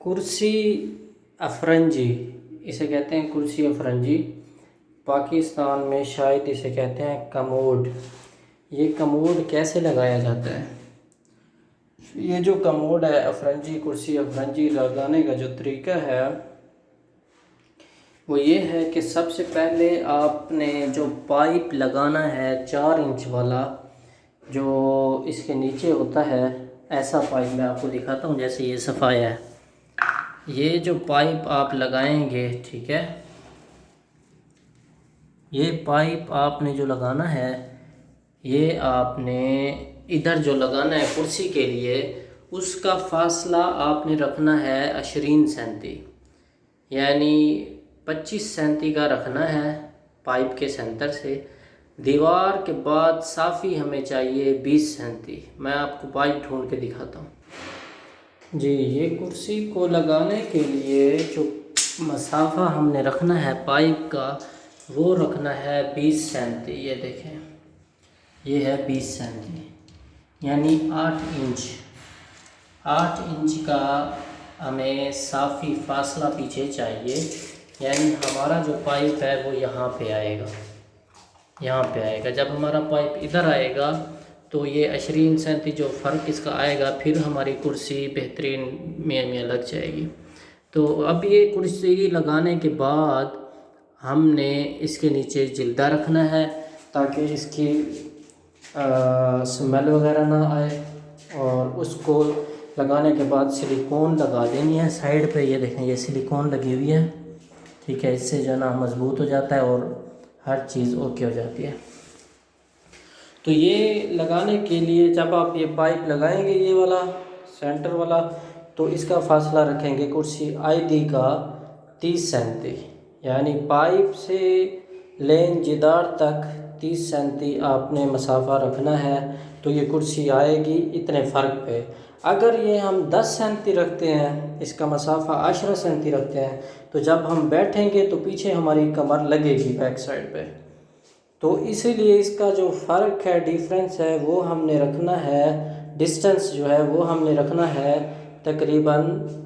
کرسی افرنجی، اسے کہتے ہیں کرسی افرنجی، پاکستان میں شاید اسے کہتے ہیں کموڈ۔ یہ کموڈ کیسے لگایا جاتا ہے؟ یہ جو کموڈ ہے افرنجی، کرسی افرنجی لگانے کا جو طریقہ ہے وہ یہ ہے کہ سب سے پہلے آپ نے جو پائپ لگانا ہے 4 انچ والا، جو اس کے نیچے ہوتا ہے، ایسا پائپ میں آپ کو دکھاتا ہوں جیسے یہ صفایا ہے۔ یہ جو پائپ آپ لگائیں گے، ٹھیک ہے، یہ پائپ آپ نے جو لگانا ہے، یہ آپ نے ادھر جو لگانا ہے کرسی کے لیے، اس کا فاصلہ آپ نے رکھنا ہے 20 سینٹی، یعنی 25 سینٹی کا رکھنا ہے پائپ کے سینٹر سے۔ دیوار کے بعد صافی ہمیں چاہیے 20 سینٹی۔ میں آپ کو پائپ ڈھونڈ کے دکھاتا ہوں۔ جی، یہ کرسی کو لگانے کے لیے جو مسافہ ہم نے رکھنا ہے پائپ کا، وہ رکھنا ہے 20 سینٹی۔ یہ دیکھیں، یہ ہے 20 سینٹی، یعنی 8 انچ کا ہمیں صافی فاصلہ پیچھے چاہیے، یعنی ہمارا جو پائپ ہے وہ یہاں پہ آئے گا، یہاں پہ آئے گا۔ جب ہمارا پائپ ادھر آئے گا تو یہ 20 سینٹی جو فرق اس کا آئے گا، پھر ہماری کرسی بہترین میاں لگ جائے گی۔ تو اب یہ کرسی لگانے کے بعد ہم نے اس کے نیچے جلدہ رکھنا ہے تاکہ اس کی سمیل وغیرہ نہ آئے، اور اس کو لگانے کے بعد سلیکون لگا دینی ہے سائیڈ پہ۔ یہ دیکھیں، یہ سلیکون لگی ہوئی ہے، ٹھیک ہے، اس سے جو ہے نا مضبوط ہو جاتا ہے اور ہر چیز اوکے ہو جاتی ہے۔ تو یہ لگانے کے لیے جب آپ یہ پائپ لگائیں گے، یہ والا سینٹر والا، تو اس کا فاصلہ رکھیں گے کرسی آئی کا 30 سینٹی، یعنی پائپ سے لین جدار تک 30 سینٹی آپ نے مسافہ رکھنا ہے، تو یہ کرسی آئے گی اتنے فرق پہ۔ اگر یہ ہم 10 سینٹی رکھتے ہیں، اس کا مسافہ 10 سینٹی رکھتے ہیں، تو جب ہم بیٹھیں گے تو پیچھے ہماری کمر لگے گی بیک سائڈ پہ۔ تو اسی لیے اس کا جو فرق ہے، ڈیفرنس ہے، وہ ہم نے رکھنا ہے، ڈسٹنس جو ہے وہ ہم نے رکھنا ہے تقریباً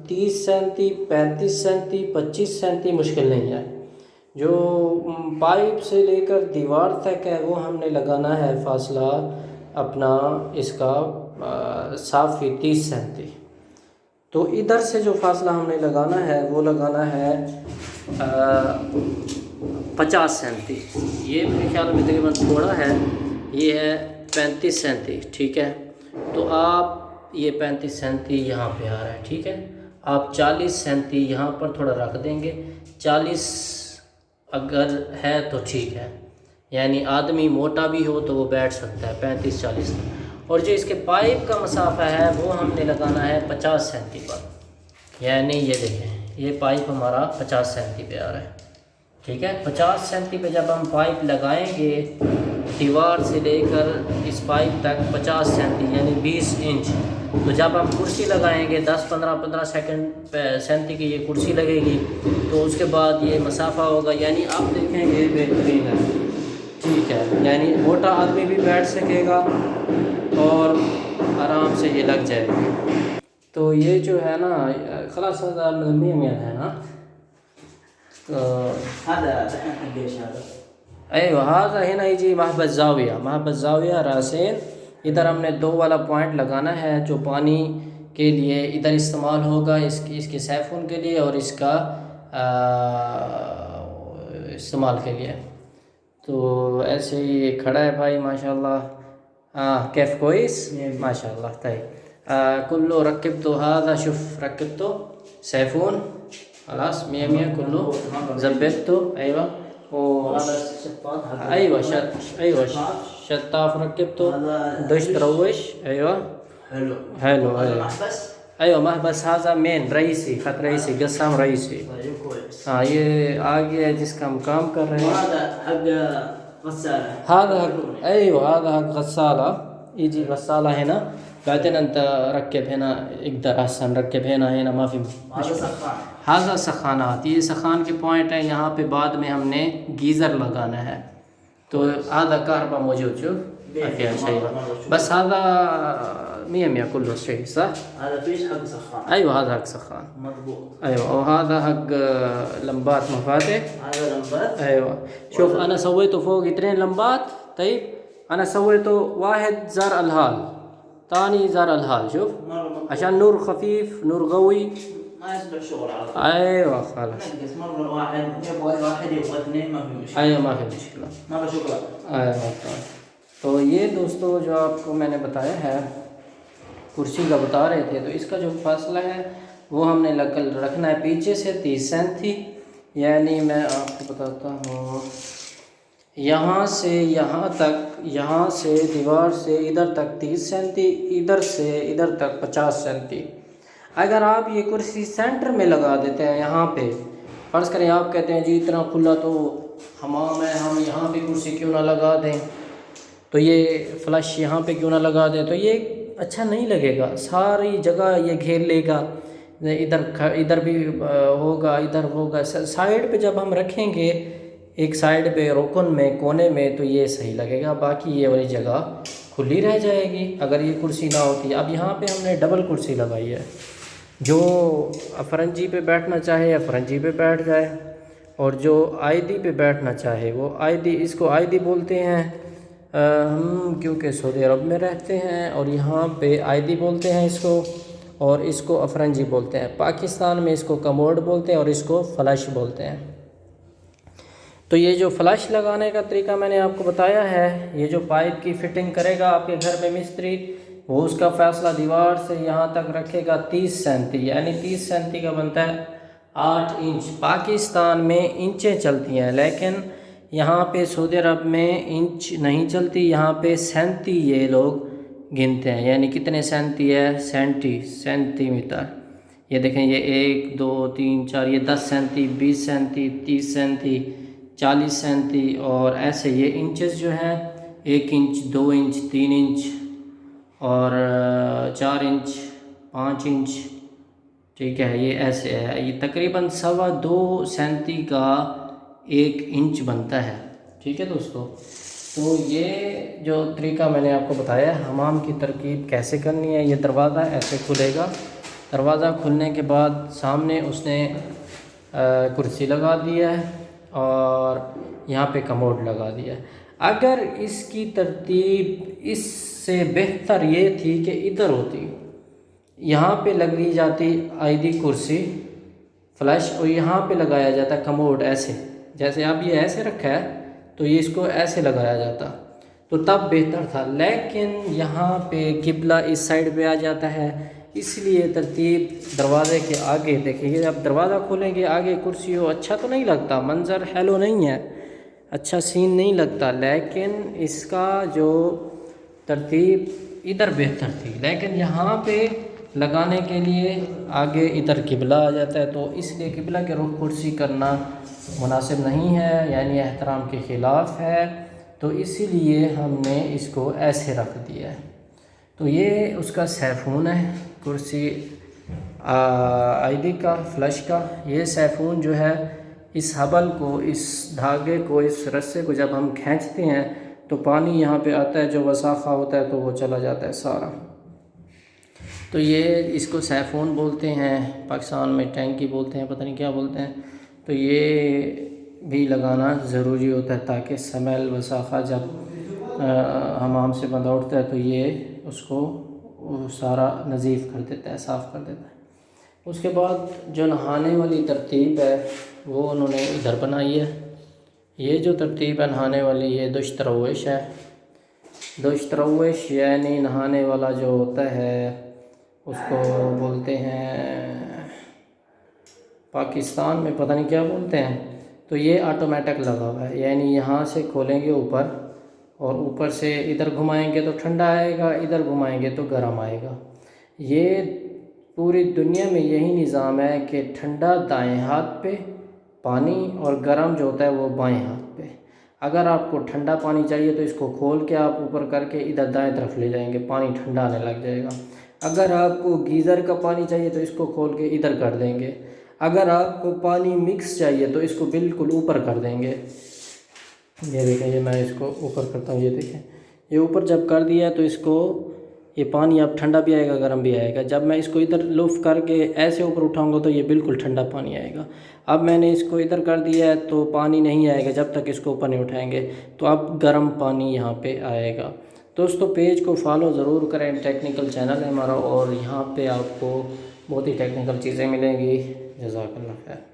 30 سینٹی، 35 سینٹی، 25 سینٹی مشکل نہیں ہے۔ جو پائپ سے لے کر دیوار تک ہے وہ ہم نے لگانا ہے فاصلہ اپنا اس کا صافی 30 سینٹی۔ تو ادھر سے جو فاصلہ ہم نے لگانا ہے وہ لگانا ہے 50 سینٹی۔ یہ میرے خیال میں تقریباً تھوڑا ہے، یہ ہے 35 سینٹی، ٹھیک ہے۔ تو آپ یہ 35 سینٹی یہاں پہ آ رہا ہے، ٹھیک ہے، آپ 40 سینٹی یہاں پر تھوڑا رکھ دیں گے۔ 40 اگر ہے تو ٹھیک ہے، یعنی آدمی موٹا بھی ہو تو وہ بیٹھ سکتا ہے 35-40۔ اور جو اس کے پائپ کا مسافہ ہے وہ ہم نے لگانا ہے 50 سینٹی پر، یعنی یہ دیکھیں، یہ پائپ ہمارا 50 سینٹی پہ آ رہا ہے، ٹھیک ہے۔ 50 سینٹی پہ جب ہم پائپ لگائیں گے، دیوار سے لے کر اس پائپ تک 50 سینٹی یعنی 20 انچ، تو جب ہم کرسی لگائیں گے 10-15 سینٹی کی یہ کرسی لگے گی، تو اس کے بعد یہ مسافہ ہوگا، یعنی آپ دیکھیں گے بہترین ہے، ٹھیک ہے، یعنی موٹا آدمی بھی بیٹھ سکے گا اور آرام سے یہ لگ جائے گی۔ تو یہ جو ہے نا خلاص میاں ہے نا، هذا هنا يجي محبت زاویہ راسین۔ ادھر ہم نے 2 والا پوائنٹ لگانا ہے جو پانی کے لیے ادھر استعمال ہوگا، اس کے سیفون کے لیے اور اس کا استعمال کے لیے۔ تو ایسے ہی کھڑا ہے بھائی ماشاءاللہ، کیف کوئس ماشاءاللہ۔ طيب كله ركبته، هذا شوف ركبته سيفون خلاص 100 كله ظبطته، ايوه ايوه ايوه شطاف ركبته، دش تروش، ايوه حلو ايوه ايوه محبس، هذا مين رئيسي، خط رئيسي، قسم رئيسي، ہاں یہ آگے ہے جس کا ہم کام کر رہے ہیں۔ هذا حق غسالة، هذا حق ايوه هذا حق غسالة، يجي غسالة هنا، بعدين انت ركب هنا، اقدر احسن ركب هنا ما في هذا سخانات، یہ سخان کے پوائنٹ ہے، یہاں پہ بعد میں ہم نے گیزر لگانا ہے۔ تو آدھا کہربا موجود جو أخي شيء بس هذا 100 كله شيء صح؟ هذا فيش حق سخان. أيوة هذا حق سخان مضبوط. أيوة وهذا حق لمبات مفاتيح. هذا لمبات. أيوة شوف أنا سويته فوق 2 لمبات. طيب أنا سويته واحد زر الهال ثاني زر الهال شوف عشان نور خفيف نور قوي ما يصلح شغل على طول. ايوه خلاص نقص مرة واحد يبغى واحد يبغى اثنين ما في مشكلة. ايوه ما في مشكلة ما في شغل. ايوه تو یہ دوستو جو آپ کو میں نے بتایا ہے کرسی کا بتا رہے تھے تو اس کا جو فاصلہ ہے وہ ہم نے رکھنا ہے پیچھے سے 30 سینٹی یعنی میں آپ کو بتاتا ہوں یہاں سے یہاں تک یہاں سے دیوار سے ادھر تک 30 سینٹی ادھر سے ادھر تک 50 سینٹی اگر آپ یہ کرسی سینٹر میں لگا دیتے ہیں یہاں پہ فرض کریں آپ کہتے ہیں جی اتنا کھلا تو حمام ہے ہم یہاں پہ کرسی کیوں نہ لگا دیں تو یہ فلش یہاں پہ کیوں نہ لگا دیں تو یہ اچھا نہیں لگے گا ساری جگہ یہ گھیر لے گا ادھر بھی ہوگا ادھر ہوگا سائڈ پہ جب ہم رکھیں گے ایک سائڈ پہ رکن میں کونے میں تو یہ صحیح لگے گا باقی یہ والی جگہ کھلی رہ جائے گی اگر یہ کرسی نہ ہوتی اب یہاں پہ ہم نے ڈبل کرسی لگائی ہے جو افرنجی پہ بیٹھنا چاہے افرنجی پہ بیٹھ جائے اور جو آئیدی پہ بیٹھنا چاہے وہ آئیدی اس کو آئیدی بولتے ہیں ہم کیونکہ سعودی عرب میں رہتے ہیں اور یہاں پہ آئیدی بولتے ہیں اس کو اور اس کو افرنجی بولتے ہیں پاکستان میں اس کو کموڈ بولتے ہیں اور اس کو فلش بولتے ہیں تو یہ جو فلش لگانے کا طریقہ میں نے آپ کو بتایا ہے یہ جو پائپ کی فٹنگ کرے گا آپ کے گھر میں مستری وہ اس کا فاصلہ دیوار سے یہاں تک رکھے گا 30 سینٹی یعنی 30 سینٹی کا بنتا ہے 8 انچ پاکستان میں انچیں چلتی ہیں لیکن یہاں پہ سعودی عرب میں انچ نہیں چلتی یہاں پہ سینٹی یہ لوگ گنتے ہیں یعنی کتنے سینٹی ہے سینٹی میٹر یہ دیکھیں یہ 1 2 3 4 یہ 10 سینٹی 20 سینٹی 30 سینٹی 40 سینٹی اور ایسے یہ انچز جو ہیں 1 انچ 2 انچ 3 انچ اور 4 انچ 5 انچ ٹھیک ہے یہ ایسے ہے یہ تقریباً 2.25 سینٹی کا 1 انچ بنتا ہے ٹھیک ہے دوستو تو یہ جو طریقہ میں نے آپ کو بتایا ہے حمام کی ترکیب کیسے کرنی ہے یہ دروازہ ایسے کھلے گا دروازہ کھلنے کے بعد سامنے اس نے کرسی لگا دی ہے اور یہاں پہ کموڈ لگا دیا ہے اگر اس کی ترتیب اس سے بہتر یہ تھی کہ ادھر ہوتی یہاں پہ لگی جاتی آئیدی کرسی فلش اور یہاں پہ لگایا جاتا کموڈ ایسے جیسے اب یہ ایسے رکھا ہے تو یہ اس کو ایسے لگایا جاتا تو تب بہتر تھا لیکن یہاں پہ قبلہ اس سائڈ پہ آ جاتا ہے اس لیے ترتیب دروازے کے آگے دیکھیں گے جب دروازہ کھولیں گے آگے کرسی ہو اچھا تو نہیں لگتا منظر ہیلو نہیں ہے اچھا سین نہیں لگتا لیکن اس کا جو ترتیب ادھر بہتر تھی لیکن یہاں پہ لگانے کے لیے آگے ادھر قبلہ آ جاتا ہے تو اس لیے قبلہ کے رخ کرسی کرنا مناسب نہیں ہے یعنی احترام کے خلاف ہے تو اسی لیے ہم نے اس کو ایسے رکھ دیا ہے تو یہ اس کا سیفون ہے کرسی آئیدی کا فلش کا یہ سیفون جو ہے اس حبل کو اس دھاگے کو اس رسے کو جب ہم کھینچتے ہیں تو پانی یہاں پہ آتا ہے جو وساخہ ہوتا ہے تو وہ چلا جاتا ہے سارا تو یہ اس کو سیفون بولتے ہیں پاکستان میں ٹینکی بولتے ہیں پتہ نہیں کیا بولتے ہیں تو یہ بھی لگانا ضروری ہوتا ہے تاکہ سمیل وساخہ جب حمام سے بندہ اٹھتا ہے تو یہ اس کو سارا نظیف کر دیتا ہے صاف کر دیتا ہے اس کے بعد جو نہانے والی ترتیب ہے وہ انہوں نے ادھر بنائی ہے یہ جو ترتیب ہے نہانے والی یہ دشت روش ہے دشت روش یعنی نہانے والا جو ہوتا ہے اس کو بولتے ہیں پاکستان میں پتہ نہیں کیا بولتے ہیں تو یہ آٹومیٹک لگا ہوا ہے یعنی یہاں سے کھولیں گے اوپر اور اوپر سے ادھر گھمائیں گے تو ٹھنڈا آئے گا ادھر گھمائیں گے تو گرم آئے گا یہ پوری دنیا میں یہی نظام ہے کہ ٹھنڈا دائیں ہاتھ پہ پانی اور گرم جو ہوتا ہے وہ بائیں ہاتھ پہ اگر آپ کو ٹھنڈا پانی چاہیے تو اس کو کھول کے آپ اوپر کر کے ادھر دائیں طرف لے جائیں گے پانی ٹھنڈا آنے لگ جائے گا اگر آپ کو گیزر کا پانی چاہیے تو اس کو کھول کے ادھر کر دیں گے اگر آپ کو پانی مکس چاہیے تو اس کو بالکل اوپر کر دیں گے یہ دیکھیں یہ میں اس کو اوپر کرتا ہوں یہ دیکھیں یہ اوپر جب کر دیا تو اس کو یہ پانی اب ٹھنڈا بھی آئے گا گرم بھی آئے گا. جب میں اس کو ادھر لف کر کے ایسے اوپر اٹھاؤں گا تو یہ بالکل ٹھنڈا پانی آئے گا. اب میں نے اس کو ادھر کر دیا ہے تو پانی نہیں آئے گا جب تک اس کو اوپر نہیں اٹھائیں گے. تو اب گرم پانی یہاں پہ آئے گا. دوستو پیج کو فالو ضرور کریں، ٹیکنیکل چینل ہے ہمارا، اور یہاں پہ آپ کو بہت ہی ٹیکنیکل چیزیں ملیں گی. جزاک اللہ خیر.